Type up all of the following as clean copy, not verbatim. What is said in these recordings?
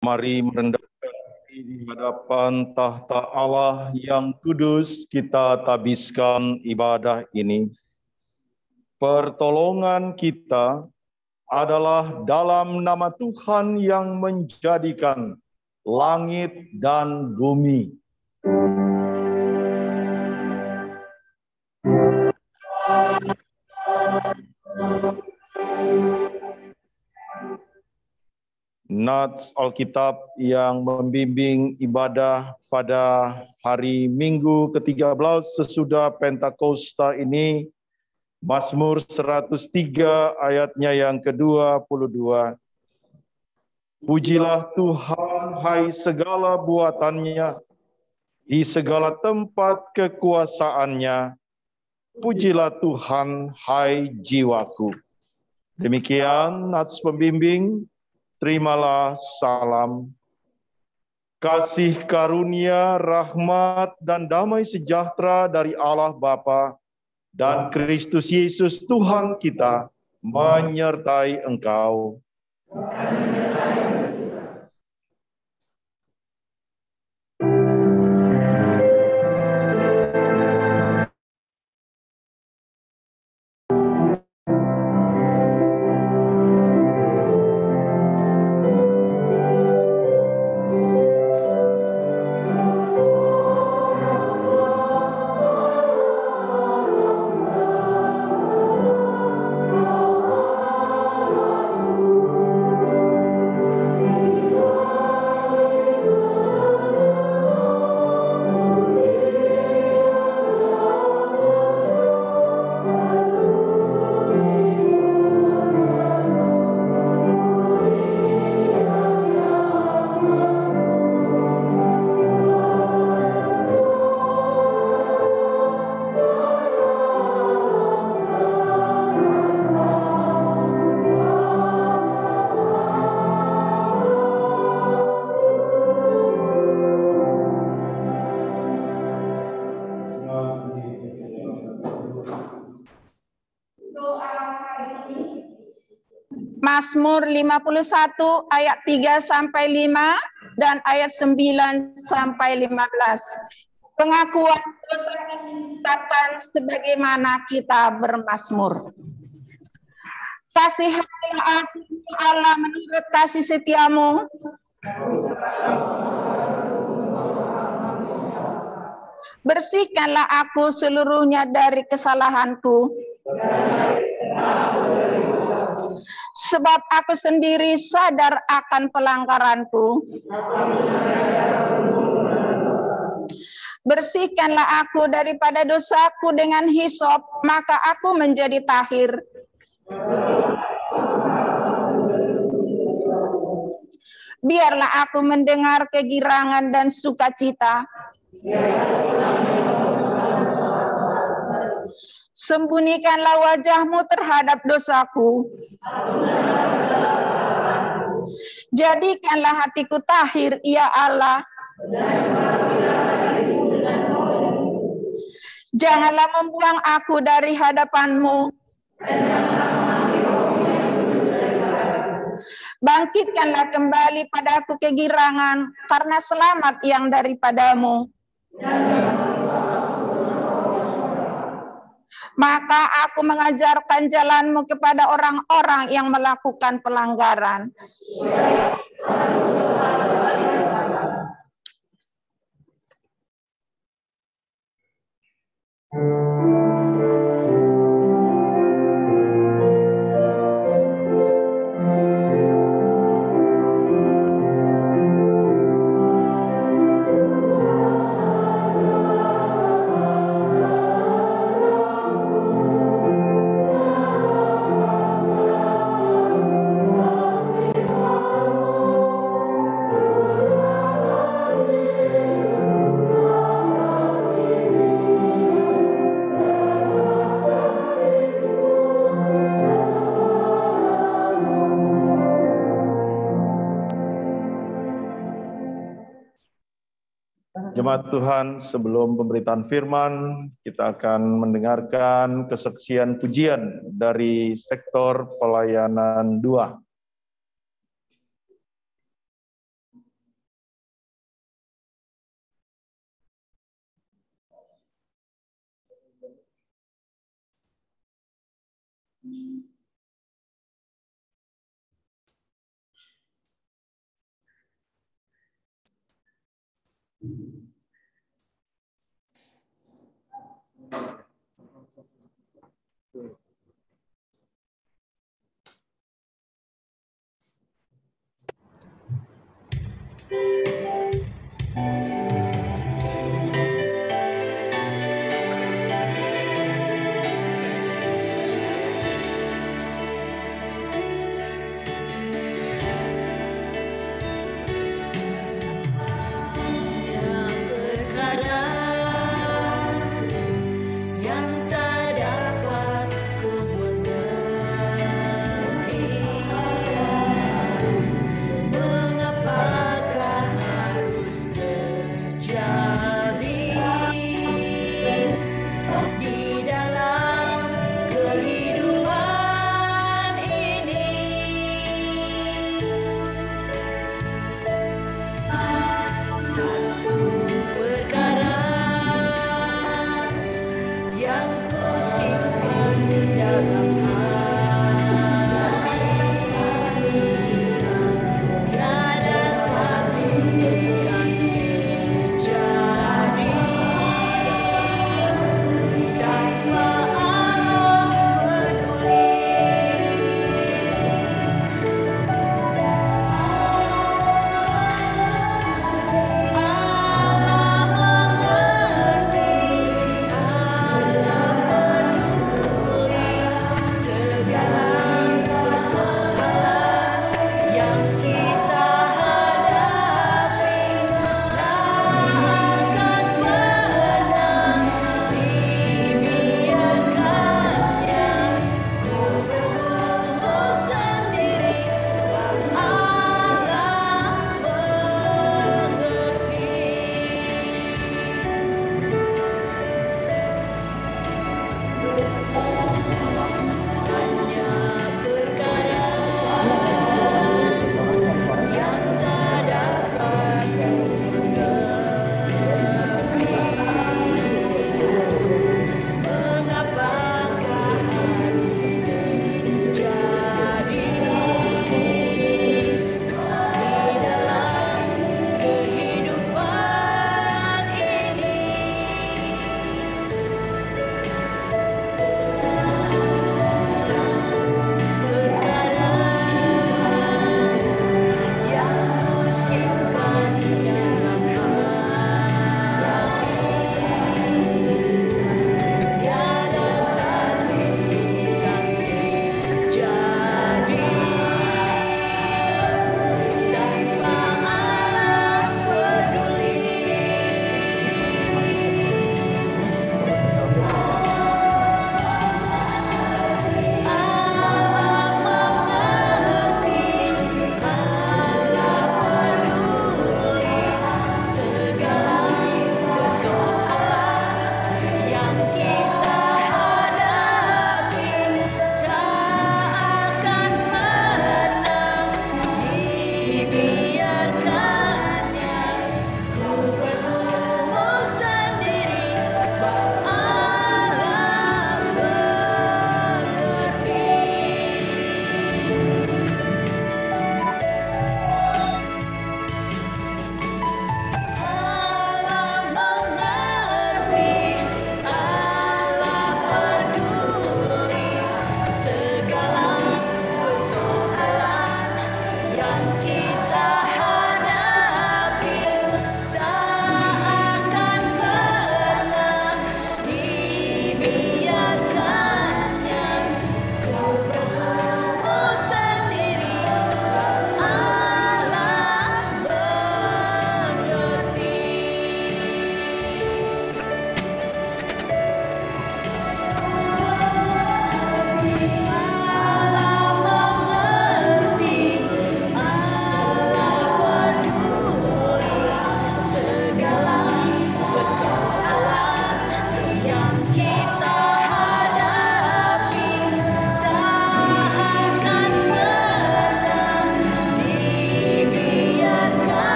Mari merendahkan diri di hadapan tahta Allah yang kudus, kita tabiskan ibadah ini. Pertolongan kita adalah dalam nama Tuhan yang menjadikan langit dan bumi. Nats Alkitab yang membimbing ibadah pada hari Minggu ke-13 sesudah Pentakosta ini, Mazmur 103 ayatnya yang ke-22. Pujilah Tuhan, hai segala buatannya, di segala tempat kekuasaannya. Pujilah Tuhan, hai jiwaku. Demikian nats pembimbing. Terimalah salam. Kasih karunia, rahmat, dan damai sejahtera dari Allah Bapa dan Kristus Yesus Tuhan kita menyertai engkau. Mazmur 51 ayat 3 sampai 5 dan ayat 9 sampai 15. Pengakuan dosa dinyatakan sebagaimana kita bermazmur. Kasihanilah aku Allah menurut kasih setiamu. Bersihkanlah aku seluruhnya dari kesalahanku. Sebab aku sendiri sadar akan pelanggaranku. Bersihkanlah aku daripada dosaku dengan hisop, maka aku menjadi tahir. Biarlah aku mendengar kegirangan dan sukacita. Sembunyikanlah wajahmu terhadap dosaku. Jadikanlah hatiku tahir, ya Allah. Janganlah membuang aku dari hadapan-Mu. Bangkitkanlah kembali padaku kegirangan, karena selamat yang daripada-Mu. Maka aku mengajarkan jalan-Mu kepada orang-orang yang melakukan pelanggaran. Jemaat Tuhan, sebelum pemberitaan firman, kita akan mendengarkan kesaksian pujian dari sektor pelayanan 2. Perkara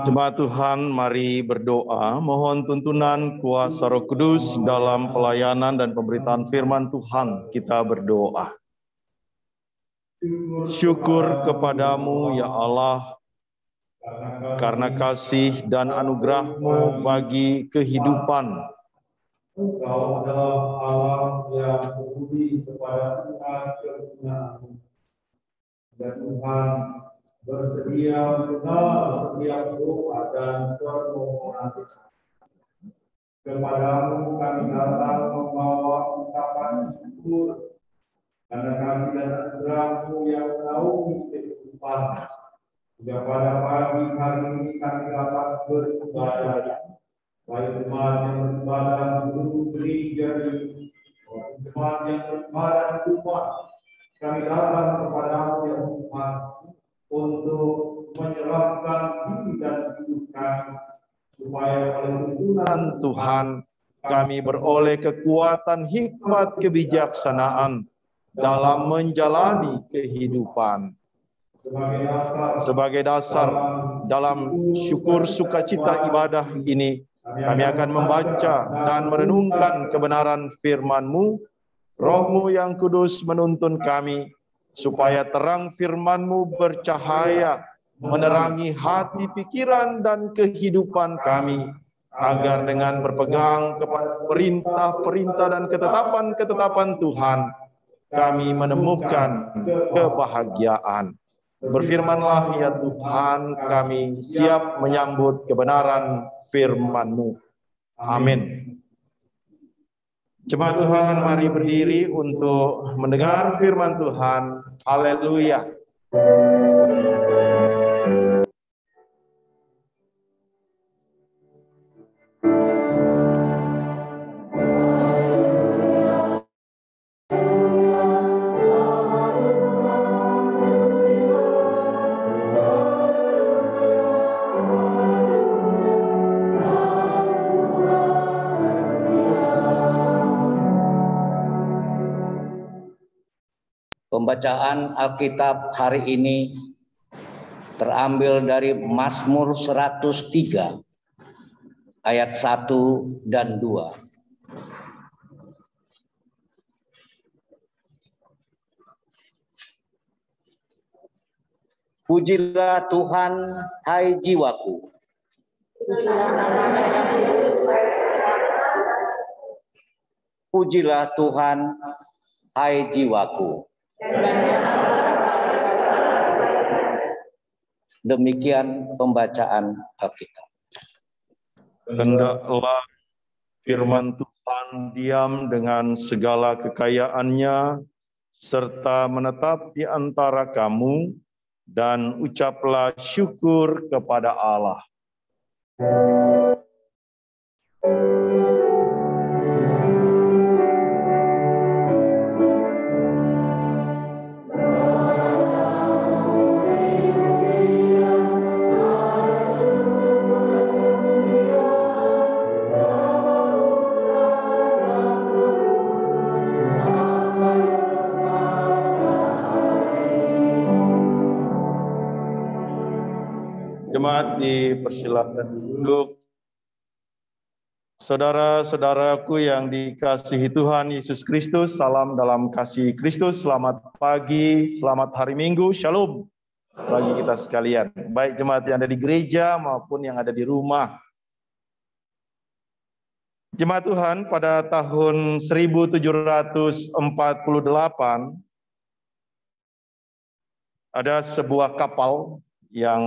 Jemaat Tuhan, mari berdoa, mohon tuntunan kuasa Roh Kudus dalam pelayanan dan pemberitaan firman Tuhan. Kita berdoa. Syukur kepadamu ya Allah, karena kasih dan anugerah-Mu bagi kehidupan. Engkau adalah Allah yang peduli kepada umat kepunyaan-Mu. Dan Tuhan bersedia mendengar setiap doa dan permohonan kita. Kepadamu kami datang membawa ungkapan syukur karena kasih dan anugerah-Mu yang menaungi kehidupan. Juga pada pagi hari ini kami dapat beribadah, baik jemaat yang beribadah di gereja ini, maupun jemaat yang beribadah di rumah. Kami datang kepada-Mu ya Tuhan untuk menyerahkan diri dan hidup kami, supaya oleh tuntunan Tuhan kami beroleh kekuatan, hikmat, kebijaksanaan dalam menjalani kehidupan. Sebagai dasar dalam syukur sukacita ibadah ini, kami akan membaca dan merenungkan kebenaran firman-Mu. Roh-Mu yang kudus menuntun kami, supaya terang firman-Mu bercahaya, menerangi hati, pikiran, dan kehidupan kami, agar dengan berpegang kepada perintah-perintah dan ketetapan-ketetapan Tuhan, kami menemukan kebahagiaan. Berfirmanlah ya Tuhan, kami siap menyambut kebenaran firman-Mu. Amin. Jemaat Tuhan, mari berdiri untuk mendengar firman Tuhan. Haleluya. Pembacaan Alkitab hari ini terambil dari Mazmur 103 ayat 1 dan 2. Pujilah Tuhan, hai jiwaku. Pujilah Tuhan, hai jiwaku. Demikian pembacaan Alkitab. Hendaklah firman Tuhan diam dengan segala kekayaannya, serta menetap di antara kamu, dan ucaplah syukur kepada Allah. Jemaat dipersilakan duduk. Saudara-saudaraku yang dikasihi Tuhan Yesus Kristus, salam dalam kasih Kristus, selamat pagi, selamat hari Minggu, shalom bagi kita sekalian. Baik jemaat yang ada di gereja maupun yang ada di rumah. Jemaat Tuhan, pada tahun 1748 ada sebuah kapal yang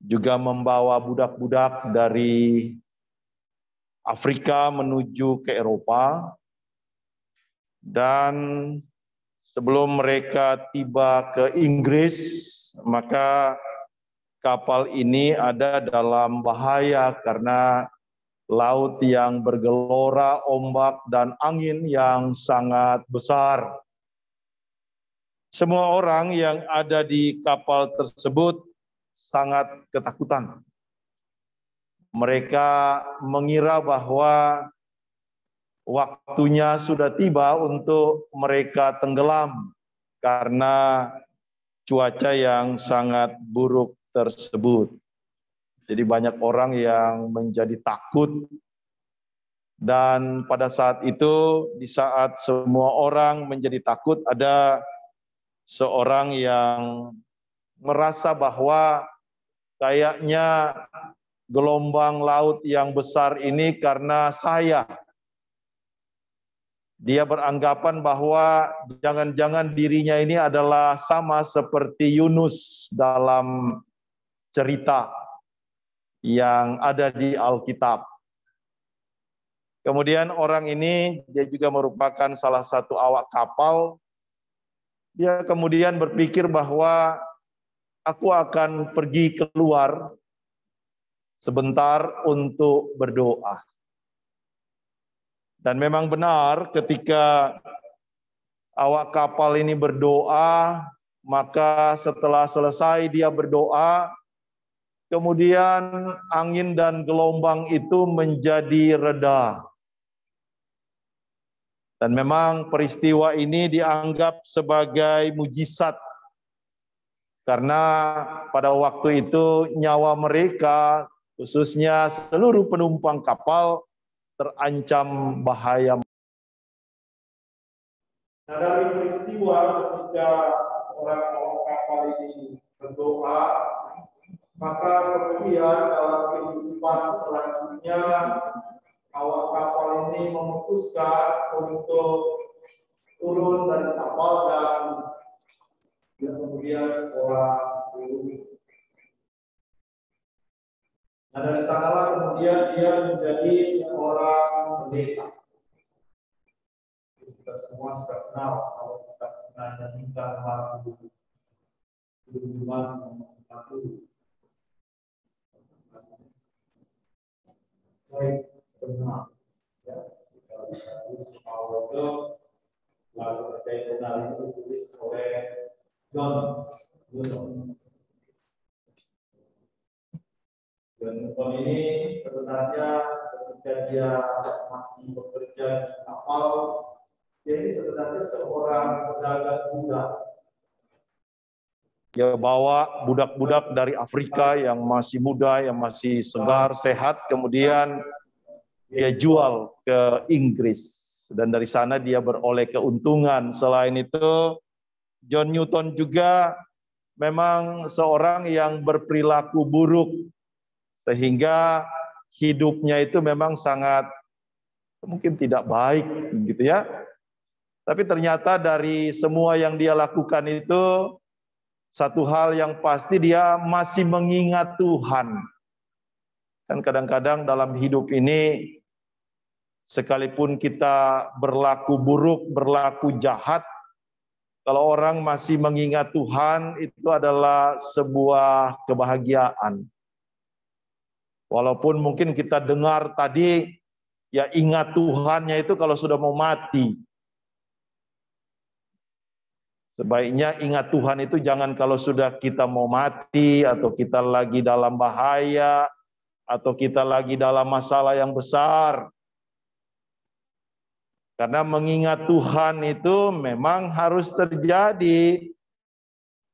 juga membawa budak-budak dari Afrika menuju ke Eropa. Dan sebelum mereka tiba ke Inggris, maka kapal ini ada dalam bahaya karena laut yang bergelora, ombak, dan angin yang sangat besar. Semua orang yang ada di kapal tersebut sangat ketakutan. Mereka mengira bahwa waktunya sudah tiba untuk mereka tenggelam karena cuaca yang sangat buruk tersebut. Jadi banyak orang yang menjadi takut, dan pada saat itu, di saat semua orang menjadi takut, ada seorang yang merasa bahwa kayaknya gelombang laut yang besar ini karena saya. Dia beranggapan bahwa jangan-jangan dirinya ini adalah sama seperti Yunus dalam cerita yang ada di Alkitab. Kemudian orang ini, dia juga merupakan salah satu awak kapal. Dia kemudian berpikir bahwa aku akan pergi keluar sebentar untuk berdoa. Dan memang benar ketika awak kapal ini berdoa, maka setelah selesai dia berdoa, kemudian angin dan gelombang itu menjadi reda. Dan memang peristiwa ini dianggap sebagai mujizat. Karena pada waktu itu nyawa mereka, khususnya seluruh penumpang kapal, terancam bahaya. Nah, dari peristiwa ketika orang awak kapal ini berdoa, maka kemudian dalam kehidupan selanjutnya awak kapal ini memutuskan untuk turun dari kapal dan kemudian sekolah dulu. Nah, dari sanalah kemudian dia menjadi seorang pendeta. Kita semua sudah kenal kalau kita pernah nyanyikan lagu hubungan satu. Baik, benar. Ya, kita bisa tulis itu lagu percaya benar itu ditulis oleh John Newton. Dan Newton ini sebenarnya ketika dia masih bekerja di kapal, dia ini sebenarnya seorang pedagang budak. Dia bawa budak-budak dari Afrika yang masih muda, yang masih segar, sehat, kemudian dia jual ke Inggris. Dan dari sana dia beroleh keuntungan. Selain itu, John Newton juga memang seorang yang berperilaku buruk. Sehingga hidupnya itu memang sangat mungkin tidak baik gitu ya. Tapi ternyata dari semua yang dia lakukan itu, satu hal yang pasti dia masih mengingat Tuhan. Kan kadang-kadang dalam hidup ini, sekalipun kita berlaku buruk, berlaku jahat, kalau orang masih mengingat Tuhan, itu adalah sebuah kebahagiaan. Walaupun mungkin kita dengar tadi, ya ingat Tuhannya itu kalau sudah mau mati. Sebaiknya ingat Tuhan itu jangan kalau sudah kita mau mati, atau kita lagi dalam bahaya, atau kita lagi dalam masalah yang besar. Karena mengingat Tuhan itu memang harus terjadi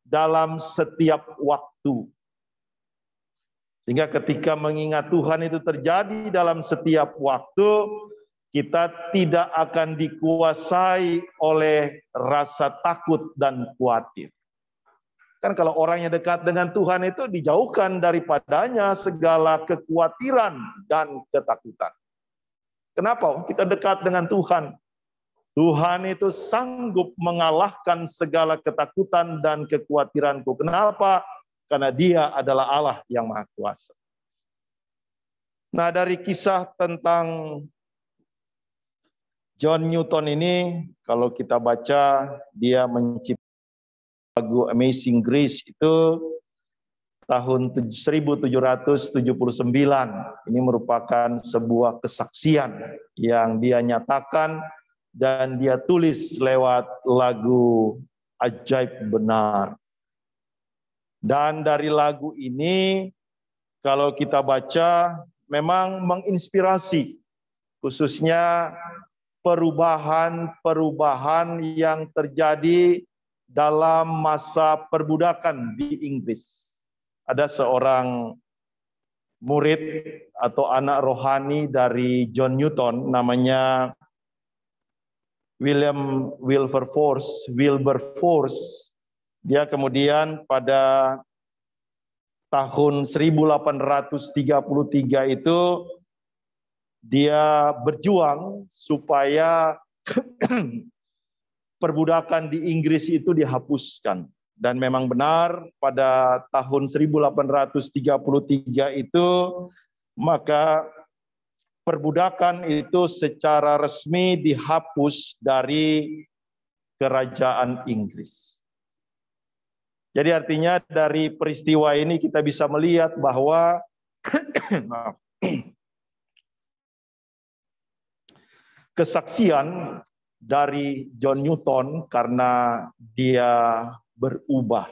dalam setiap waktu. Sehingga ketika mengingat Tuhan itu terjadi dalam setiap waktu, kita tidak akan dikuasai oleh rasa takut dan khawatir. Kan kalau orang yang dekat dengan Tuhan itu dijauhkan daripadanya segala kekhawatiran dan ketakutan. Kenapa? Kita dekat dengan Tuhan. Tuhan itu sanggup mengalahkan segala ketakutan dan kekhawatiranku. Kenapa? Karena Dia adalah Allah yang Maha Kuasa. Nah, dari kisah tentang John Newton ini, kalau kita baca, dia menciptakan lagu Amazing Grace itu tahun 1779. Ini merupakan sebuah kesaksian yang dia nyatakan dan dia tulis lewat lagu Ajaib Benar. Dan dari lagu ini, kalau kita baca, memang menginspirasi, khususnya perubahan-perubahan yang terjadi dalam masa perbudakan di Inggris. ada seorang murid atau anak rohani dari John Newton, namanya Wilberforce. Dia kemudian pada tahun 1833 itu dia berjuang supaya perbudakan di Inggris itu dihapuskan. Dan memang benar pada tahun 1833 itu maka perbudakan itu secara resmi dihapus dari kerajaan Inggris. Jadi artinya dari peristiwa ini kita bisa melihat bahwa kesaksian dari John Newton karena dia berubah.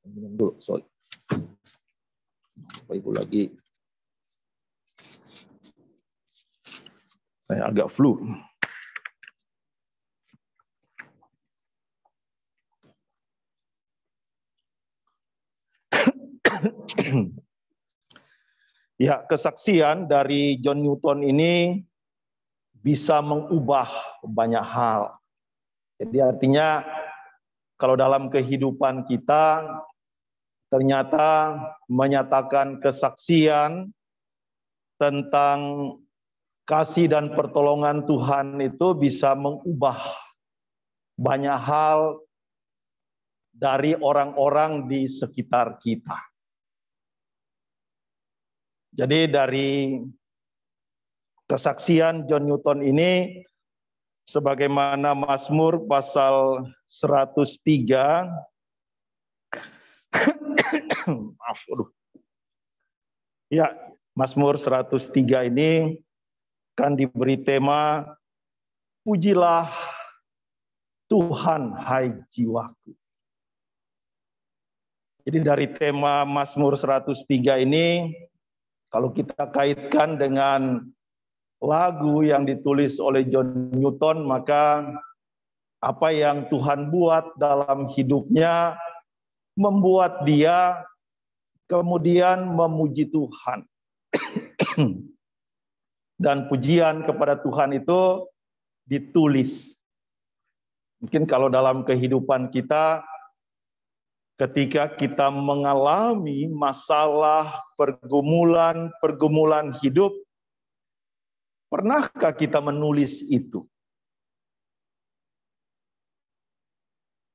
Minum dulu, sorry. Ibu lagi. Saya agak flu. Ya, kesaksian dari John Newton ini bisa mengubah banyak hal. Jadi artinya kalau dalam kehidupan kita ternyata menyatakan kesaksian tentang kasih dan pertolongan Tuhan itu bisa mengubah banyak hal dari orang-orang di sekitar kita. Jadi dari kesaksian John Newton ini, sebagaimana Mazmur pasal 103, ya, Mazmur 103 ini kan diberi tema, pujilah Tuhan hai jiwaku. Jadi dari tema Mazmur 103 ini, kalau kita kaitkan dengan lagu yang ditulis oleh John Newton, maka apa yang Tuhan buat dalam hidupnya membuat dia kemudian memuji Tuhan. Dan pujian kepada Tuhan itu ditulis. Mungkin kalau dalam kehidupan kita, ketika kita mengalami masalah, pergumulan hidup, pernahkah kita menulis itu?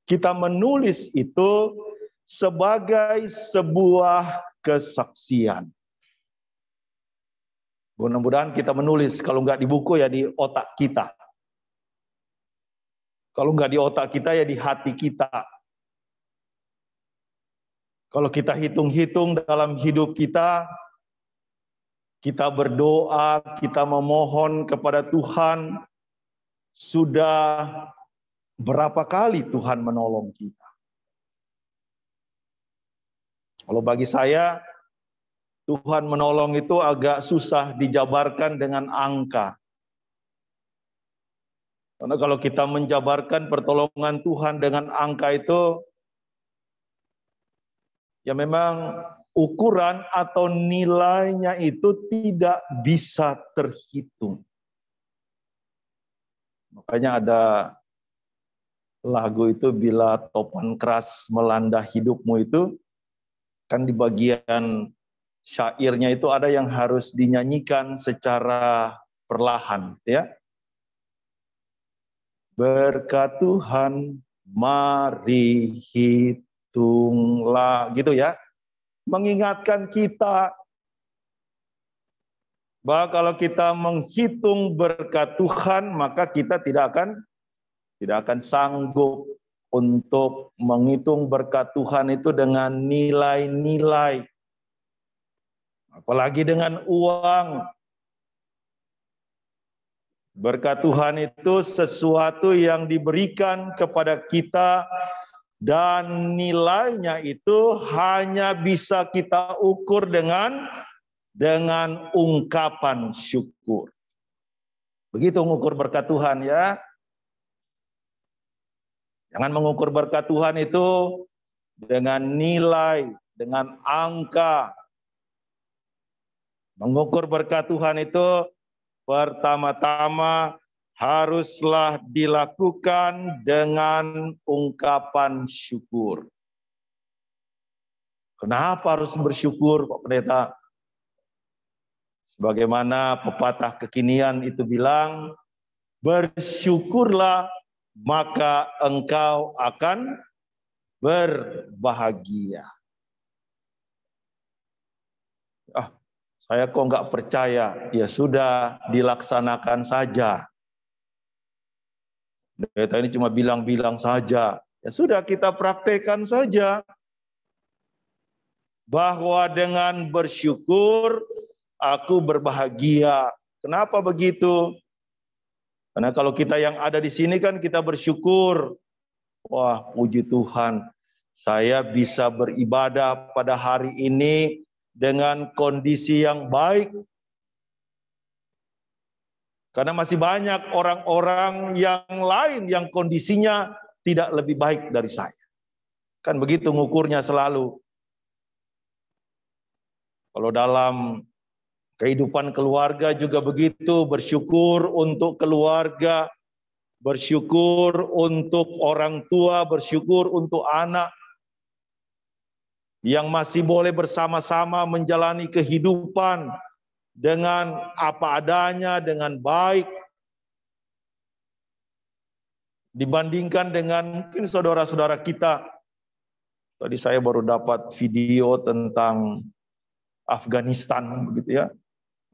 Kita menulis itu sebagai sebuah kesaksian. Mudah-mudahan kita menulis, kalau nggak di buku ya di otak kita. Kalau nggak di otak kita ya di hati kita. Kalau kita hitung-hitung dalam hidup kita, kita berdoa, kita memohon kepada Tuhan, sudah berapa kali Tuhan menolong kita. Kalau bagi saya, Tuhan menolong itu agak susah dijabarkan dengan angka. Karena kalau kita menjabarkan pertolongan Tuhan dengan angka itu, ya memang ukuran atau nilainya itu tidak bisa terhitung. Makanya ada lagu itu, bila topan keras melanda hidupmu itu, kan di bagian syairnya itu ada yang harus dinyanyikan secara perlahan, ya. Berkat Tuhan, mari hitunglah, gitu ya. Mengingatkan kita bahwa kalau kita menghitung berkat Tuhan, maka kita tidak akan sanggup untuk menghitung berkat Tuhan itu dengan nilai-nilai. Apalagi dengan uang. Berkat Tuhan itu sesuatu yang diberikan kepada kita dan nilainya itu hanya bisa kita ukur dengan ungkapan syukur. Begitu mengukur berkat Tuhan, ya. Jangan mengukur berkat Tuhan itu dengan nilai, dengan angka. Mengukur berkat Tuhan itu pertama-tama haruslah dilakukan dengan ungkapan syukur. Kenapa harus bersyukur, Pak Pendeta? Sebagaimana pepatah kekinian itu bilang, bersyukurlah maka engkau akan berbahagia. Saya kok nggak percaya, ya sudah dilaksanakan saja. Pendeta ini cuma bilang-bilang saja, ya sudah kita praktekkan saja. Bahwa dengan bersyukur, aku berbahagia. Kenapa begitu? Karena kalau kita yang ada di sini kan kita bersyukur. Wah, puji Tuhan, saya bisa beribadah pada hari ini dengan kondisi yang baik. Karena masih banyak orang-orang yang lain yang kondisinya tidak lebih baik dari saya. Kan begitu ngukurnya selalu. Kalau dalam kehidupan keluarga juga begitu, bersyukur untuk keluarga, bersyukur untuk orang tua, bersyukur untuk anak yang masih boleh bersama-sama menjalani kehidupan dengan apa adanya, dengan baik. Dibandingkan dengan mungkin saudara-saudara kita. Tadi saya baru dapat video tentang Afghanistan, begitu ya.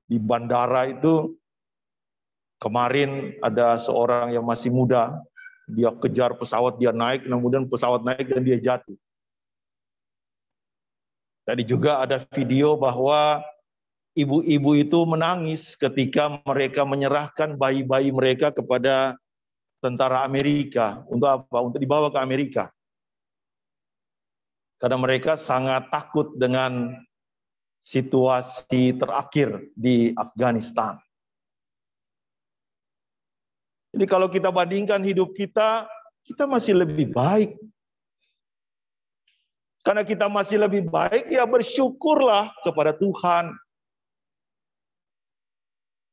Di bandara itu kemarin ada seorang yang masih muda, dia kejar pesawat, dia naik, kemudian pesawat naik dan dia jatuh. Tadi juga ada video bahwa ibu-ibu itu menangis ketika mereka menyerahkan bayi-bayi mereka kepada tentara Amerika. Untuk apa? Untuk dibawa ke Amerika. Karena mereka sangat takut dengan situasi terakhir di Afghanistan. Jadi kalau kita bandingkan hidup kita, kita masih lebih baik. Karena kita masih lebih baik, ya bersyukurlah kepada Tuhan.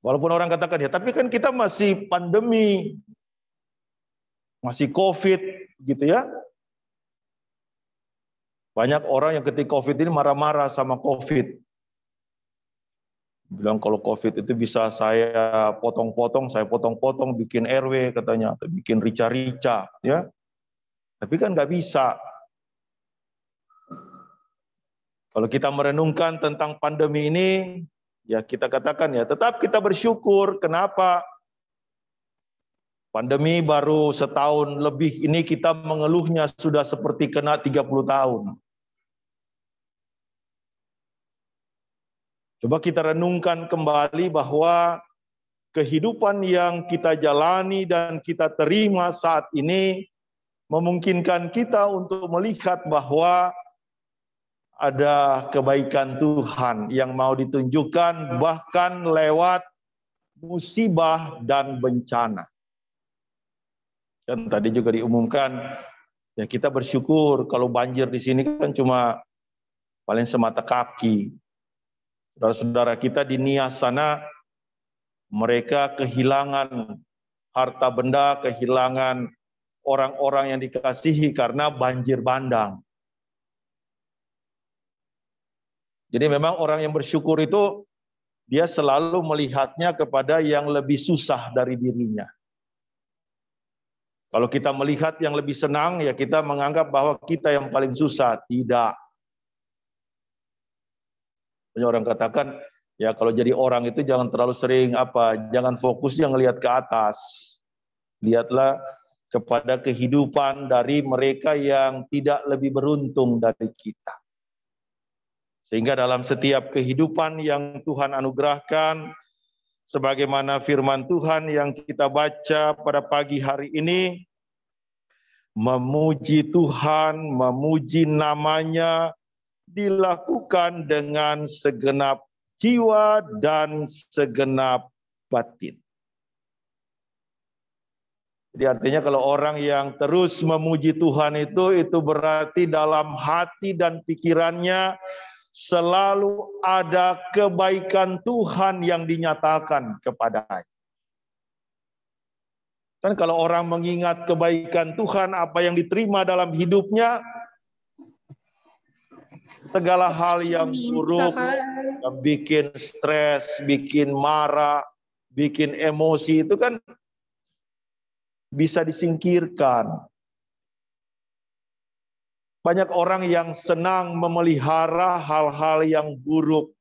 Walaupun orang katakan, ya tapi kan kita masih pandemi, masih COVID, gitu ya. Banyak orang yang ketika COVID ini marah-marah sama COVID. Bilang kalau COVID itu bisa saya potong-potong, bikin RW katanya, atau bikin rica-rica, ya. Tapi kan nggak bisa. Kalau kita merenungkan tentang pandemi ini, ya kita katakan ya tetap kita bersyukur. Kenapa? Pandemi baru setahun lebih ini kita mengeluhnya sudah seperti kena 30 tahun. Coba kita renungkan kembali bahwa kehidupan yang kita jalani dan kita terima saat ini memungkinkan kita untuk melihat bahwa ada kebaikan Tuhan yang mau ditunjukkan bahkan lewat musibah dan bencana. Dan tadi juga diumumkan, ya kita bersyukur kalau banjir di sini kan cuma paling semata kaki. Saudara-saudara kita di Nias sana, mereka kehilangan harta benda, kehilangan orang-orang yang dikasihi karena banjir bandang. Jadi memang orang yang bersyukur itu, dia selalu melihatnya kepada yang lebih susah dari dirinya. Kalau kita melihat yang lebih senang, ya kita menganggap bahwa kita yang paling susah. Tidak. Banyak orang katakan, ya kalau jadi orang itu jangan terlalu sering jangan fokusnya ngelihat ke atas. Lihatlah kepada kehidupan dari mereka yang tidak lebih beruntung dari kita. Sehingga dalam setiap kehidupan yang Tuhan anugerahkan, sebagaimana firman Tuhan yang kita baca pada pagi hari ini, memuji Tuhan, memuji nama-Nya, dilakukan dengan segenap jiwa dan segenap batin. Jadi artinya kalau orang yang terus memuji Tuhan itu berarti dalam hati dan pikirannya selalu ada kebaikan Tuhan yang dinyatakan kepadanya. Kan kalau orang mengingat kebaikan Tuhan, apa yang diterima dalam hidupnya, segala hal yang buruk, yang bikin stres, bikin marah, bikin emosi itu kan bisa disingkirkan. Banyak orang yang senang memelihara hal-hal yang buruk.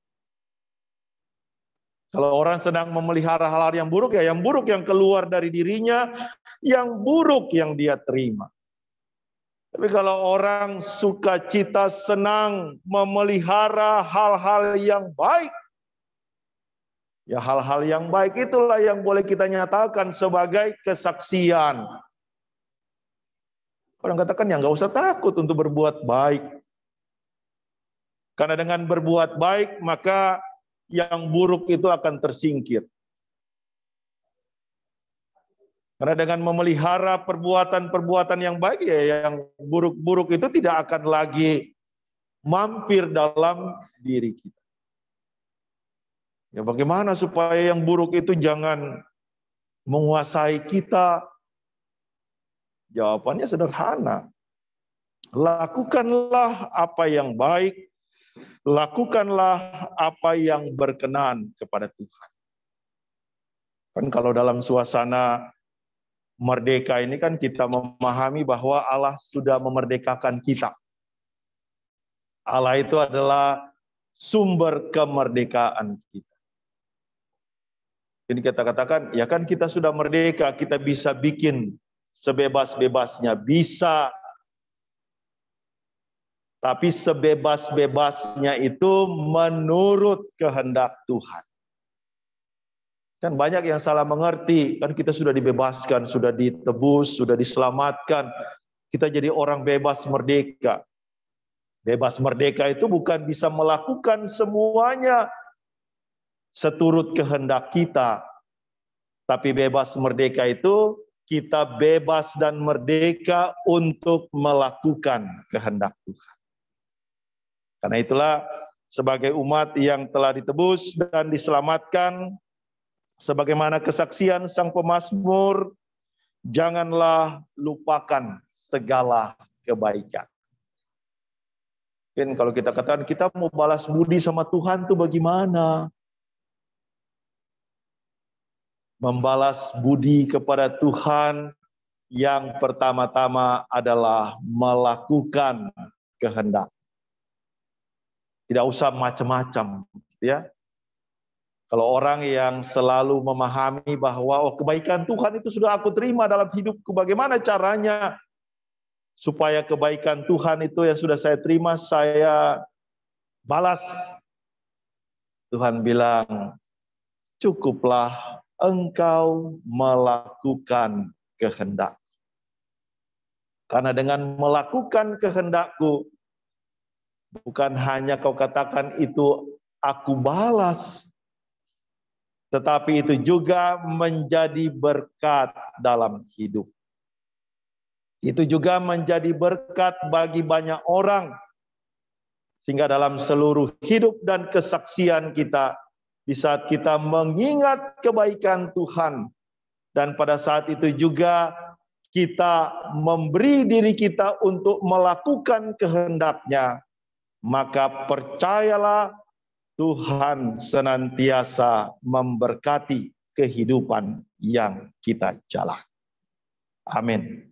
Kalau orang senang memelihara hal-hal yang buruk, ya yang buruk yang keluar dari dirinya, yang buruk yang dia terima. Tapi kalau orang sukacita senang memelihara hal-hal yang baik, ya hal-hal yang baik itulah yang boleh kita nyatakan sebagai kesaksian. Orang katakan ya nggak usah takut untuk berbuat baik. Karena dengan berbuat baik maka yang buruk itu akan tersingkir. Karena dengan memelihara perbuatan-perbuatan yang baik, ya yang buruk-buruk itu tidak akan lagi mampir dalam diri kita. Ya bagaimana supaya yang buruk itu jangan menguasai kita? Jawabannya sederhana. Lakukanlah apa yang baik, lakukanlah apa yang berkenan kepada Tuhan. Kan kalau dalam suasana merdeka ini kan kita memahami bahwa Allah sudah memerdekakan kita. Allah itu adalah sumber kemerdekaan kita. Jadi kita katakan, ya kan kita sudah merdeka, kita bisa bikin sebebas-bebasnya, bisa. Tapi sebebas-bebasnya itu menurut kehendak Tuhan. Kan banyak yang salah mengerti, kan kita sudah dibebaskan, sudah ditebus, sudah diselamatkan. Kita jadi orang bebas merdeka. Bebas merdeka itu bukan bisa melakukan semuanya seturut kehendak kita. Tapi bebas merdeka itu kita bebas dan merdeka untuk melakukan kehendak Tuhan. Karena itulah sebagai umat yang telah ditebus dan diselamatkan, sebagaimana kesaksian sang pemazmur, janganlah lupakan segala kebaikan. Mungkin kalau kita katakan kita mau balas budi sama Tuhan tuh bagaimana? Membalas budi kepada Tuhan yang pertama-tama adalah melakukan kehendak. Tidak usah macam-macam, ya. Kalau orang yang selalu memahami bahwa kebaikan Tuhan itu sudah aku terima dalam hidupku, bagaimana caranya supaya kebaikan Tuhan itu yang sudah saya terima saya balas? Tuhan bilang, cukuplah engkau melakukan kehendak. Karena dengan melakukan kehendakku, bukan hanya kau katakan itu aku balas, tetapi itu juga menjadi berkat dalam hidup. Itu juga menjadi berkat bagi banyak orang. Sehingga dalam seluruh hidup dan kesaksian kita, di saat kita mengingat kebaikan Tuhan, dan pada saat itu juga kita memberi diri kita untuk melakukan kehendak-Nya, maka percayalah Tuhan senantiasa memberkati kehidupan yang kita jalani. Amin.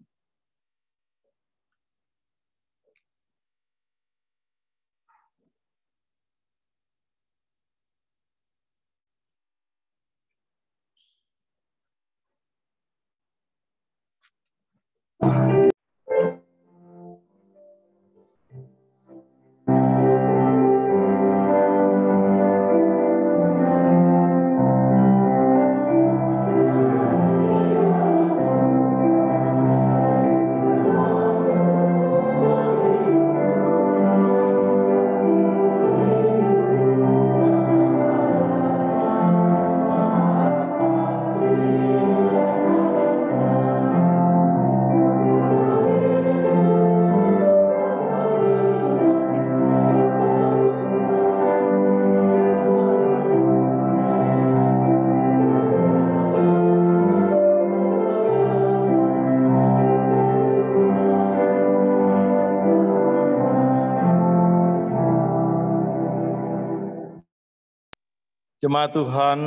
Jemaat Tuhan,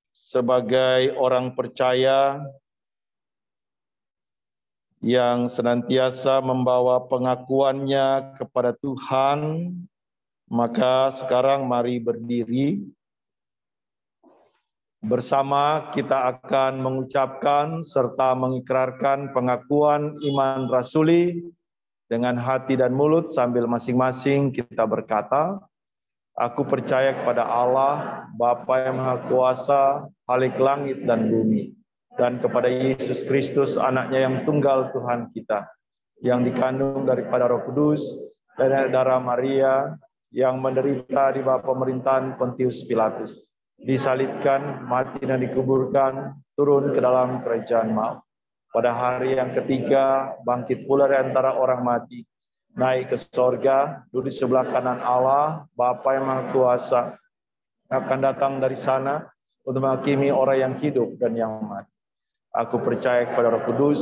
sebagai orang percaya yang senantiasa membawa pengakuannya kepada Tuhan, maka sekarang mari berdiri. Bersama kita akan mengucapkan serta mengikrarkan pengakuan iman rasuli dengan hati dan mulut sambil masing-masing kita berkata, aku percaya kepada Allah, Bapa yang Maha Kuasa, Khalik langit dan bumi, dan kepada Yesus Kristus, anaknya yang tunggal Tuhan kita, yang dikandung daripada Roh Kudus, dan darah Maria, yang menderita di bawah pemerintahan Pontius Pilatus, disalibkan, mati dan dikuburkan, turun ke dalam kerajaan maut. Pada hari yang ketiga, bangkit pula dari antara orang mati, naik ke sorga, duduk di sebelah kanan Allah, Bapa yang Maha Kuasa, akan datang dari sana untuk menghakimi orang yang hidup dan yang mati. Aku percaya kepada Roh Kudus,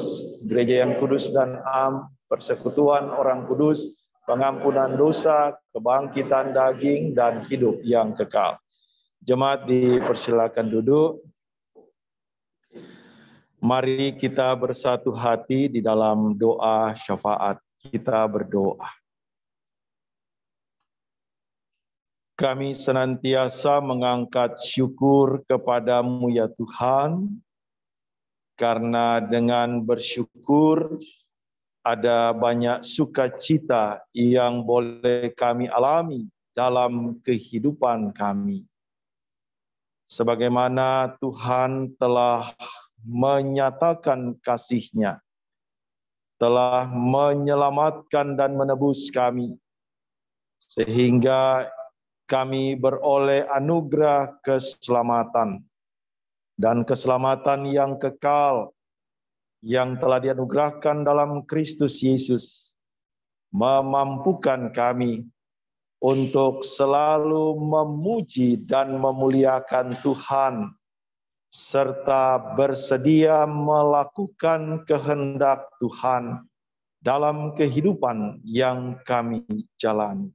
gereja yang kudus dan am, persekutuan orang kudus, pengampunan dosa, kebangkitan daging, dan hidup yang kekal. Jemaat dipersilakan duduk. Mari kita bersatu hati di dalam doa syafaat. Kita berdoa. Kami senantiasa mengangkat syukur kepadamu ya Tuhan, karena dengan bersyukur ada banyak sukacita yang boleh kami alami dalam kehidupan kami. Sebagaimana Tuhan telah menyatakan kasih-Nya, telah menyelamatkan dan menebus kami, sehingga kami beroleh anugerah keselamatan dan keselamatan yang kekal yang telah dianugerahkan dalam Kristus Yesus, memampukan kami untuk selalu memuji dan memuliakan Tuhan, serta bersedia melakukan kehendak Tuhan dalam kehidupan yang kami jalani.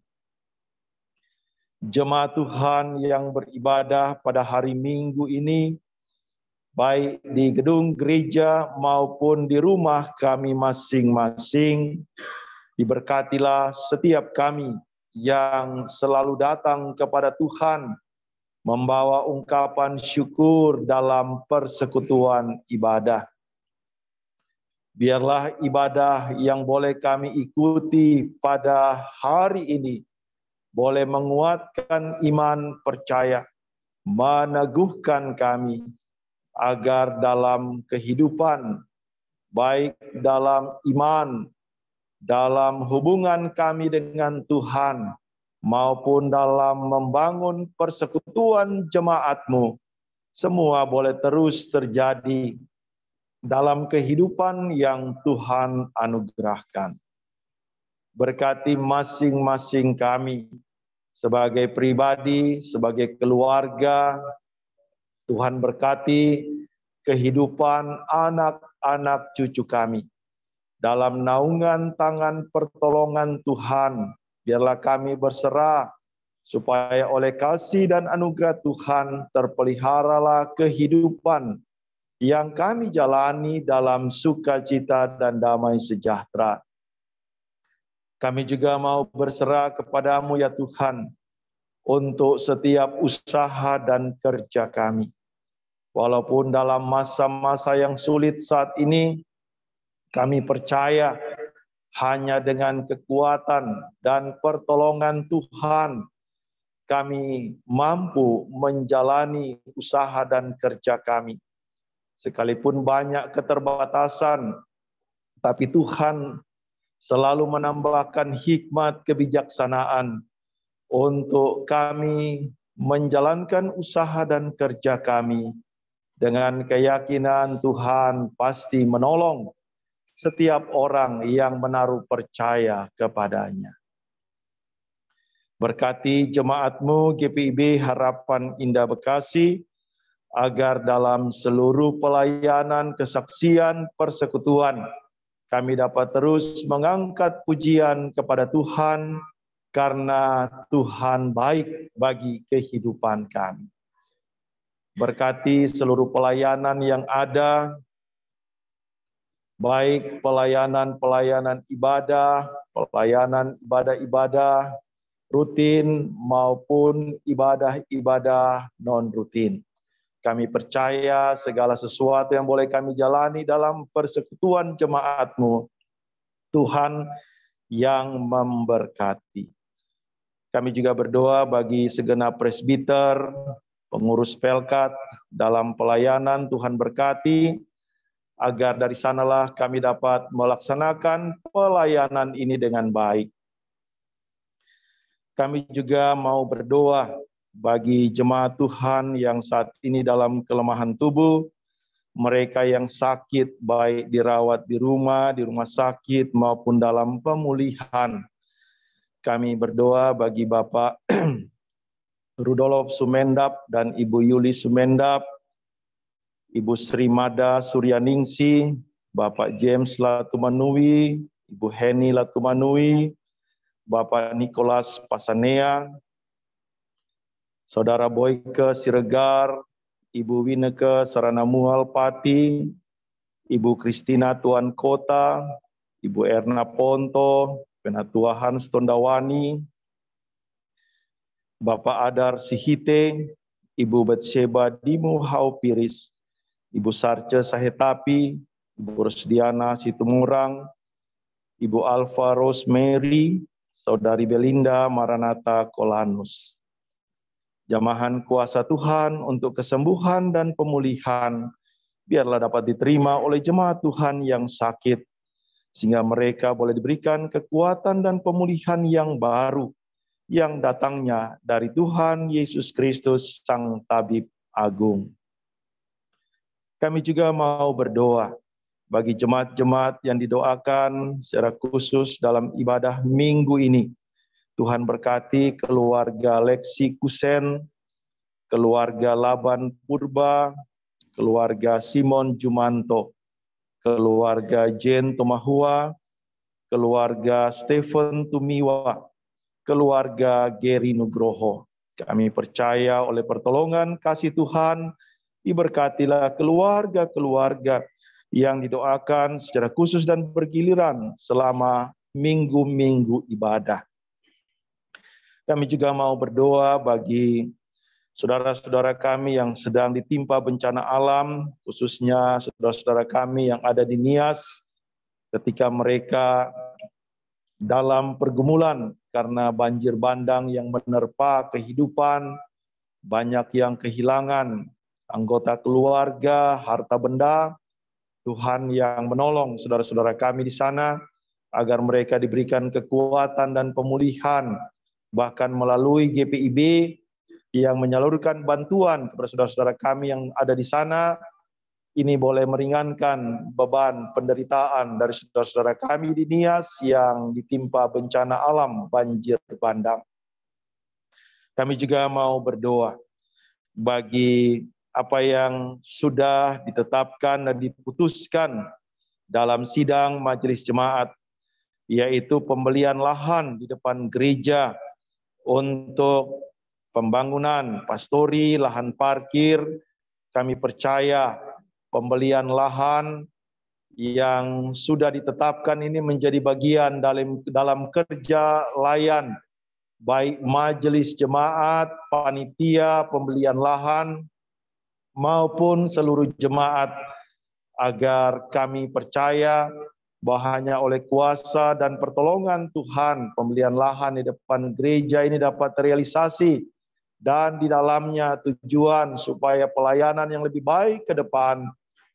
Jemaat Tuhan yang beribadah pada hari Minggu ini, baik di gedung gereja maupun di rumah kami masing-masing, diberkatilah setiap kami yang selalu datang kepada Tuhan, membawa ungkapan syukur dalam persekutuan ibadah. Biarlah ibadah yang boleh kami ikuti pada hari ini boleh menguatkan iman percaya, meneguhkan kami agar dalam kehidupan, baik dalam iman, dalam hubungan kami dengan Tuhan, maupun dalam membangun persekutuan jemaat-Mu, semua boleh terus terjadi dalam kehidupan yang Tuhan anugerahkan. Berkati masing-masing kami sebagai pribadi, sebagai keluarga. Tuhan berkati kehidupan anak-anak cucu kami. Dalam naungan tangan pertolongan Tuhan, biarlah kami berserah supaya oleh kasih dan anugerah Tuhan terpeliharalah kehidupan yang kami jalani dalam sukacita dan damai sejahtera. Kami juga mau berserah kepadamu ya Tuhan untuk setiap usaha dan kerja kami. Walaupun dalam masa-masa yang sulit saat ini, kami percaya hanya dengan kekuatan dan pertolongan Tuhan kami mampu menjalani usaha dan kerja kami. Sekalipun banyak keterbatasan, tapi Tuhan selalu menambahkan hikmat kebijaksanaan untuk kami menjalankan usaha dan kerja kami dengan keyakinan Tuhan pasti menolong setiap orang yang menaruh percaya kepadanya. Berkati jemaat-Mu GPIB Harapan Indah Bekasi, agar dalam seluruh pelayanan kesaksian persekutuan, kami dapat terus mengangkat pujian kepada Tuhan, karena Tuhan baik bagi kehidupan kami. Berkati seluruh pelayanan yang ada, baik pelayanan ibadah, ibadah rutin maupun ibadah non-rutin. Kami percaya segala sesuatu yang boleh kami jalani dalam persekutuan jemaat-Mu, Tuhan yang memberkati. Kami juga berdoa bagi segenap presbiter, pengurus pelkat dalam pelayanan, Tuhan berkati, agar dari sanalah kami dapat melaksanakan pelayanan ini dengan baik. Kami juga mau berdoa bagi jemaat Tuhan yang saat ini dalam kelemahan tubuh, mereka yang sakit baik dirawat di rumah sakit maupun dalam pemulihan. Kami berdoa bagi Bapak Rudolf Sumendap dan Ibu Yuli Sumendap, Ibu Sri Mada Suryaningsi, Bapak James Latumanui, Ibu Heni Latumanui, Bapak Nicholas Pasanea, Saudara Boyke Siregar, Ibu Wineke Saranamualpati, Ibu Kristina Tuan Kota, Ibu Erna Ponto, Penatua Hans Tondawani, Bapak Adar Sihite, Ibu Betsheba Dimu Haupiris, Ibu Sarce Sahetapi, Ibu Rosdiana Situmurang, Ibu Alfa Rosemary, Saudari Belinda Maranatha Kolanus. Jamahan kuasa Tuhan untuk kesembuhan dan pemulihan, biarlah dapat diterima oleh jemaat Tuhan yang sakit, sehingga mereka boleh diberikan kekuatan dan pemulihan yang baru, yang datangnya dari Tuhan Yesus Kristus, Sang Tabib Agung. Kami juga mau berdoa bagi jemaat-jemaat yang didoakan secara khusus dalam ibadah minggu ini. Tuhan berkati keluarga Lexi Kusen, keluarga Laban Purba, keluarga Simon Jumanto, keluarga Jen Tomahua, keluarga Stephen Tumiwa, keluarga Geri Nugroho. Kami percaya oleh pertolongan kasih Tuhan, diberkatilah keluarga-keluarga yang didoakan secara khusus dan bergiliran selama minggu-minggu ibadah. Kami juga mau berdoa bagi saudara-saudara kami yang sedang ditimpa bencana alam, khususnya saudara-saudara kami yang ada di Nias, ketika mereka dalam pergumulan karena banjir bandang yang menerpa kehidupan, banyak yang kehilangan anggota keluarga, harta benda. Tuhan yang menolong saudara-saudara kami di sana, agar mereka diberikan kekuatan dan pemulihan, bahkan melalui GPIB yang menyalurkan bantuan kepada saudara-saudara kami yang ada di sana, ini boleh meringankan beban penderitaan dari saudara-saudara kami di Nias yang ditimpa bencana alam banjir bandang. Kami juga mau berdoa bagi apa yang sudah ditetapkan dan diputuskan dalam sidang majelis jemaat, yaitu pembelian lahan di depan gereja untuk pembangunan pastori, lahan parkir. Kami percaya pembelian lahan yang sudah ditetapkan ini menjadi bagian dalam kerja layan, baik majelis jemaat, panitia, pembelian lahan, maupun seluruh jemaat, agar kami percaya bahwa hanya oleh kuasa dan pertolongan Tuhan, pembelian lahan di depan gereja ini dapat terrealisasi, dan di dalamnya tujuan supaya pelayanan yang lebih baik ke depan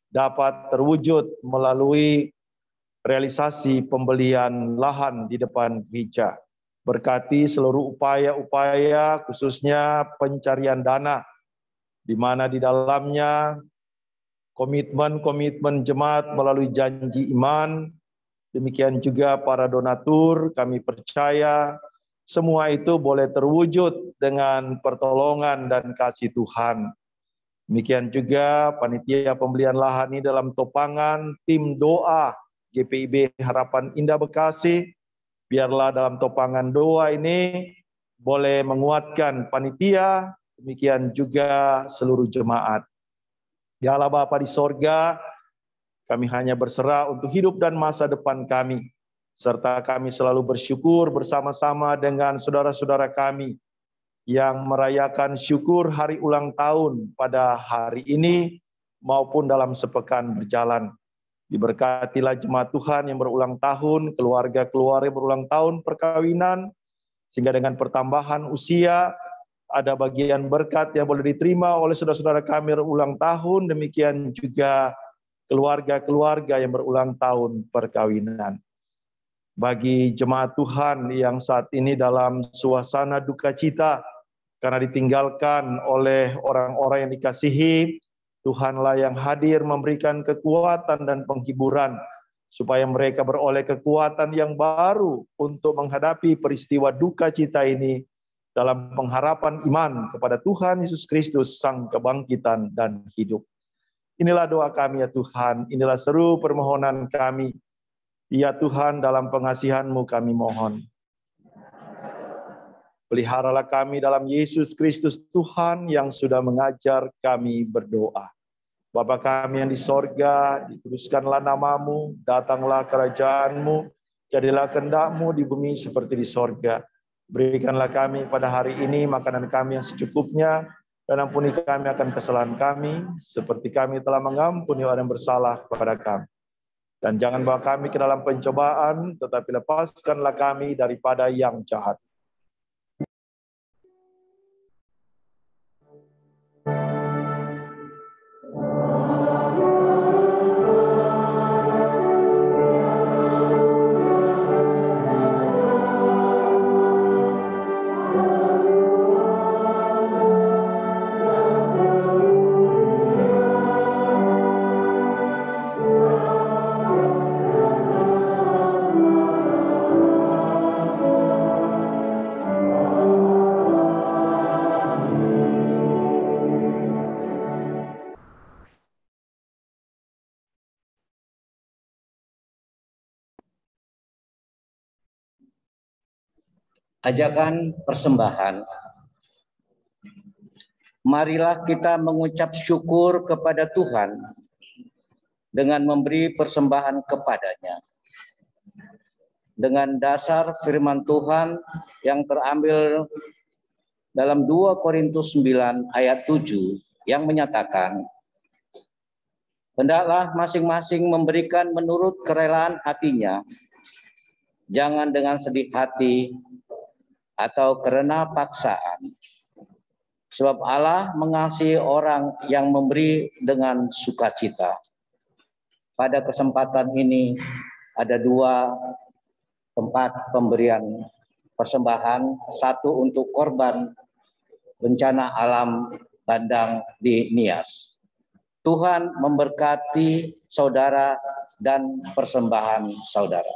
dapat terwujud melalui realisasi pembelian lahan di depan gereja. Berkati seluruh upaya-upaya, khususnya pencarian dana, di mana di dalamnya komitmen jemaat melalui janji iman, demikian juga para donatur. Kami percaya semua itu boleh terwujud dengan pertolongan dan kasih Tuhan. Demikian juga panitia pembelian lahan ini dalam topangan tim doa GPIB Harapan Indah Bekasi, biarlah dalam topangan doa ini boleh menguatkan panitia, demikian juga seluruh jemaat. Ya Allah Bapa di sorga, kami hanya berserah untuk hidup dan masa depan kami, serta kami selalu bersyukur bersama-sama dengan saudara-saudara kami yang merayakan syukur hari ulang tahun pada hari ini maupun dalam sepekan berjalan. Diberkatilah jemaat Tuhan yang berulang tahun, keluarga-keluarga yang berulang tahun perkawinan, sehingga dengan pertambahan usia, ada bagian berkat yang boleh diterima oleh saudara-saudara kami yang berulang tahun, demikian juga keluarga-keluarga yang berulang tahun perkawinan. Bagi jemaat Tuhan yang saat ini dalam suasana duka cita, karena ditinggalkan oleh orang-orang yang dikasihi, Tuhanlah yang hadir memberikan kekuatan dan penghiburan, supaya mereka beroleh kekuatan yang baru untuk menghadapi peristiwa duka cita ini dalam pengharapan iman kepada Tuhan Yesus Kristus, Sang Kebangkitan dan Hidup. Inilah doa kami ya Tuhan, inilah seru permohonan kami. Ya Tuhan, dalam pengasihan-Mu kami mohon. Peliharalah kami dalam Yesus Kristus Tuhan yang sudah mengajar kami berdoa. Bapa kami yang di sorga, dikuduskanlah namamu, datanglah kerajaan-Mu, jadilah kehendak-Mu di bumi seperti di sorga. Berikanlah kami pada hari ini makanan kami yang secukupnya, dan ampuni kami akan kesalahan kami, seperti kami telah mengampuni orang yang bersalah kepada kami. Dan jangan bawa kami ke dalam pencobaan, tetapi lepaskanlah kami daripada yang jahat. Ajakan persembahan. Marilah kita mengucap syukur kepada Tuhan dengan memberi persembahan kepadanya. Dengan dasar firman Tuhan yang terambil dalam 2 Korintus 9 ayat 7 yang menyatakan, hendaklah masing-masing memberikan menurut kerelaan hatinya, jangan dengan sedih hati atau karena paksaan. Sebab Allah mengasihi orang yang memberi dengan sukacita. Pada kesempatan ini ada 2 tempat pemberian persembahan, satu untuk korban bencana alam bandang di Nias. Tuhan memberkati saudara dan persembahan saudara.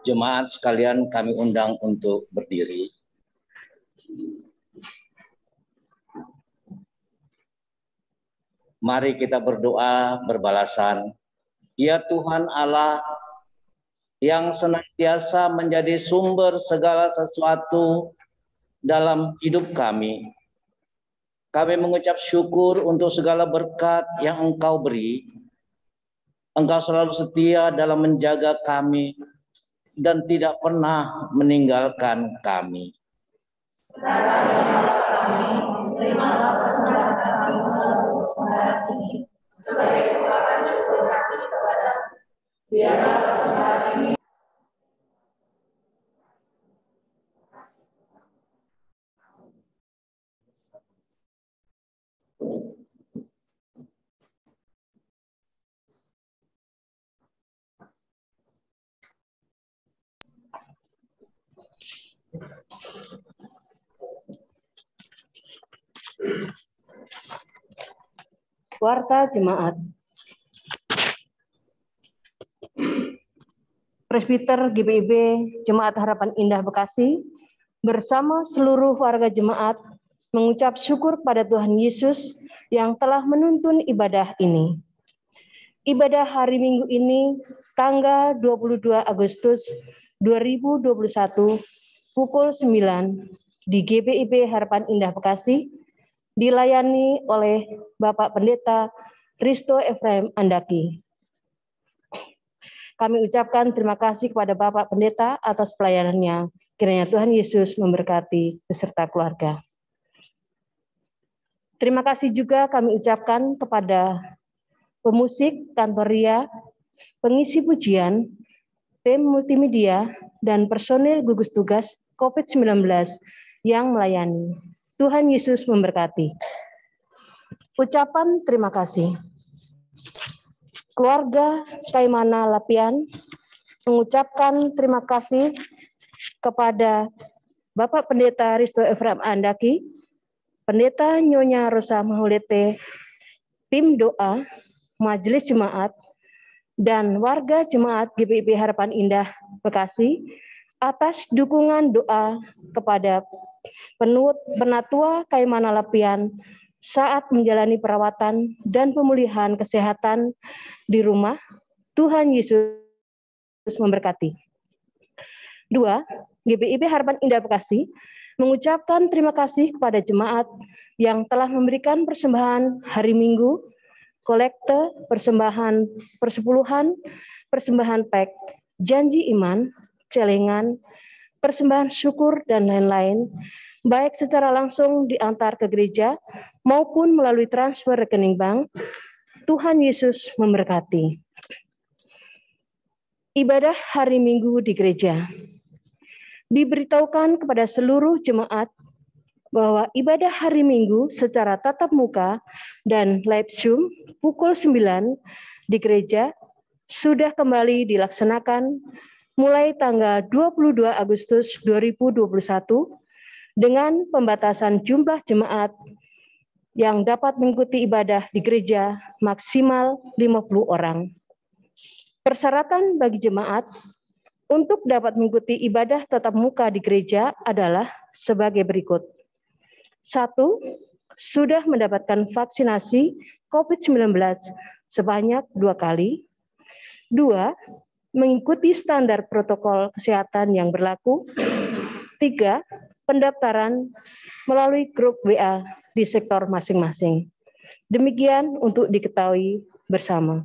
Jemaat sekalian kami undang untuk berdiri. Mari kita berdoa berbalasan. Ya Tuhan Allah yang senantiasa menjadi sumber segala sesuatu dalam hidup kami. Kami mengucap syukur untuk segala berkat yang Engkau beri. Engkau selalu setia dalam menjaga kami dan tidak pernah meninggalkan kami. Terimalah persembahan kami untuk sembahyang ini sebagai ungkapan syukur kami kepadamu. Biarlah persembahan ini Warta Jemaat. Presbiter GBIB Jemaat Harapan Indah Bekasi bersama seluruh warga jemaat mengucap syukur pada Tuhan Yesus yang telah menuntun ibadah ini. Ibadah hari Minggu ini tanggal 22 Agustus 2021 pukul 9 di GBIB Harapan Indah Bekasi dilayani oleh Bapak Pendeta Risto Efraim Andaki. Kami ucapkan terima kasih kepada Bapak Pendeta atas pelayanannya. Kiranya Tuhan Yesus memberkati beserta keluarga. Terima kasih juga kami ucapkan kepada pemusik Kantoria, pengisi pujian, tim multimedia, dan personil gugus tugas COVID-19 yang melayani. Tuhan Yesus memberkati. Ucapan terima kasih. Keluarga Kaimana Lapian mengucapkan terima kasih kepada Bapak Pendeta Risto Efraim Andaki, Pendeta Nyonya Rosa Mahulete, tim doa, majelis jemaat, dan warga jemaat GBIB Harapan Indah Bekasi atas dukungan doa kepada Penatua Kaimana Lapian saat menjalani perawatan dan pemulihan kesehatan di rumah. Tuhan Yesus memberkati. 2. GBIB Harapan Indah Bekasi mengucapkan terima kasih kepada jemaat yang telah memberikan persembahan hari Minggu, kolekte, persembahan persepuluhan, persembahan pek, janji iman, celengan, persembahan syukur, dan lain-lain, baik secara langsung diantar ke gereja maupun melalui transfer rekening bank. Tuhan Yesus memberkati. Ibadah hari Minggu di gereja. Diberitahukan kepada seluruh jemaat bahwa ibadah hari Minggu secara tatap muka dan live Zoom pukul 9 di gereja sudah kembali dilaksanakan mulai tanggal 22 Agustus 2021 dengan pembatasan jumlah jemaat yang dapat mengikuti ibadah di gereja maksimal 50 orang. Persyaratan bagi jemaat untuk dapat mengikuti ibadah tatap muka di gereja adalah sebagai berikut. 1. Sudah mendapatkan vaksinasi COVID-19 sebanyak 2 kali. 2. Mengikuti standar protokol kesehatan yang berlaku. 3. Pendaftaran melalui grup WA di sektor masing-masing. Demikian untuk diketahui bersama.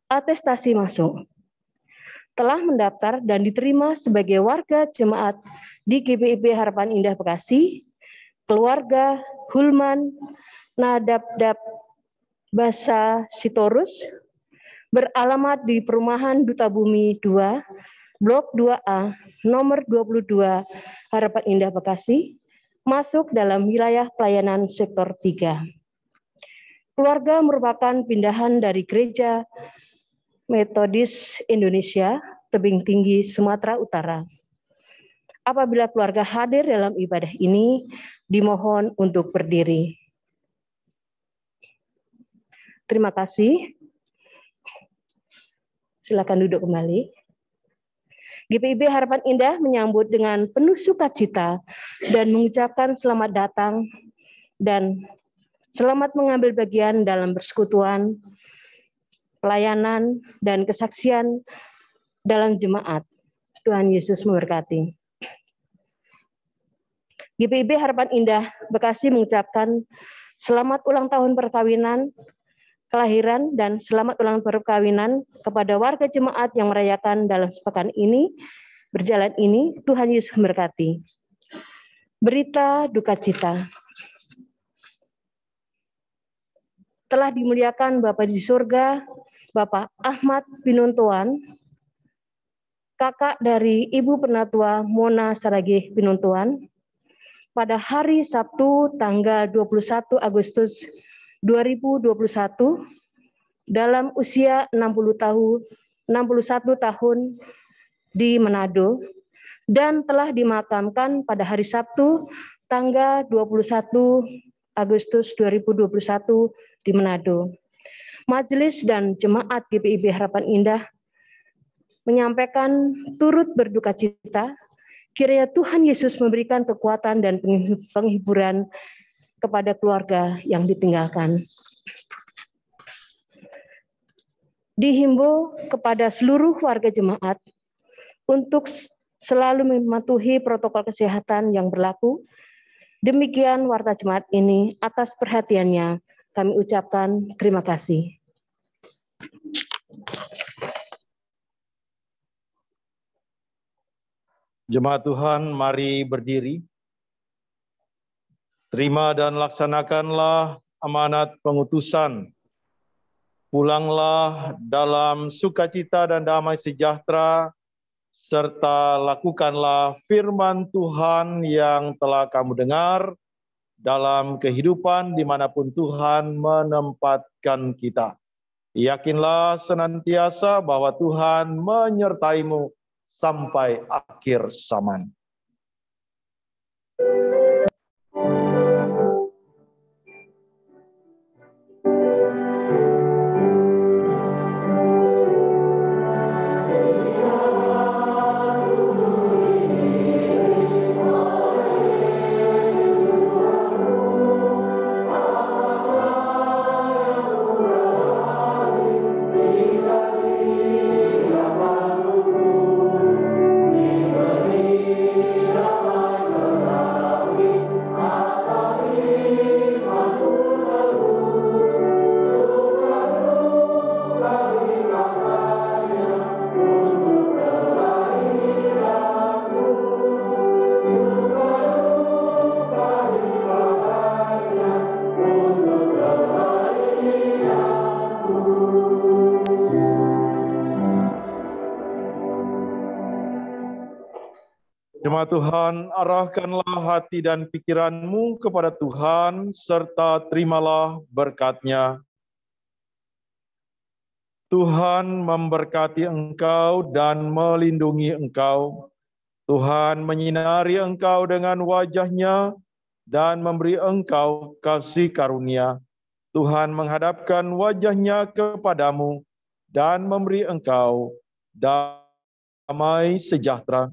Atestasi masuk. Telah mendaftar dan diterima sebagai warga jemaat di GBIB Harapan Indah Bekasi, keluarga Hulman Nadabdab Basa Sitorus, beralamat di Perumahan Duta Bumi 2, Blok 2A, nomor 22, Harapan Indah Bekasi, masuk dalam wilayah pelayanan sektor 3. Keluarga merupakan pindahan dari Gereja Metodis Indonesia, Tebing Tinggi, Sumatera Utara. Apabila keluarga hadir dalam ibadah ini, dimohon untuk berdiri. Terima kasih. Silakan duduk kembali. GPIB Harapan Indah menyambut dengan penuh sukacita dan mengucapkan selamat datang dan selamat mengambil bagian dalam persekutuan, pelayanan, dan kesaksian dalam jemaat. Tuhan Yesus memberkati. GPIB Harapan Indah Bekasi mengucapkan selamat ulang tahun perkawinan, kelahiran, dan selamat ulang tahun perkawinan kepada warga jemaat yang merayakan dalam sepekan ini, berjalan ini. Tuhan Yesus memberkati. Berita duka cita. Telah dimuliakan Bapa di surga, Bapak Ahmad Pinuntuan, kakak dari Ibu Penatua Mona Saragih Pinuntuan, pada hari Sabtu tanggal 21 Agustus 2021 dalam usia 61 tahun di Manado dan telah dimakamkan pada hari Sabtu tanggal 21 Agustus 2021 di Manado. Majelis dan jemaat GPIB Harapan Indah menyampaikan turut berduka cita. Kiranya Tuhan Yesus memberikan kekuatan dan penghiburan kepada keluarga yang ditinggalkan. Dihimbau kepada seluruh warga jemaat untuk selalu mematuhi protokol kesehatan yang berlaku. Demikian warta jemaat ini, atas perhatiannya kami ucapkan terima kasih. Jemaat Tuhan, mari berdiri. Terima dan laksanakanlah amanat pengutusan. Pulanglah dalam sukacita dan damai sejahtera, serta lakukanlah firman Tuhan yang telah kamu dengar dalam kehidupan dimanapun Tuhan menempatkan kita. Yakinlah senantiasa bahwa Tuhan menyertaimu sampai akhir zaman. Jemaat Tuhan, arahkanlah hati dan pikiranmu kepada Tuhan, serta terimalah berkat-Nya. Tuhan memberkati engkau dan melindungi engkau. Tuhan menyinari engkau dengan wajah-Nya dan memberi engkau kasih karunia. Tuhan menghadapkan wajah-Nya kepadamu dan memberi engkau damai sejahtera.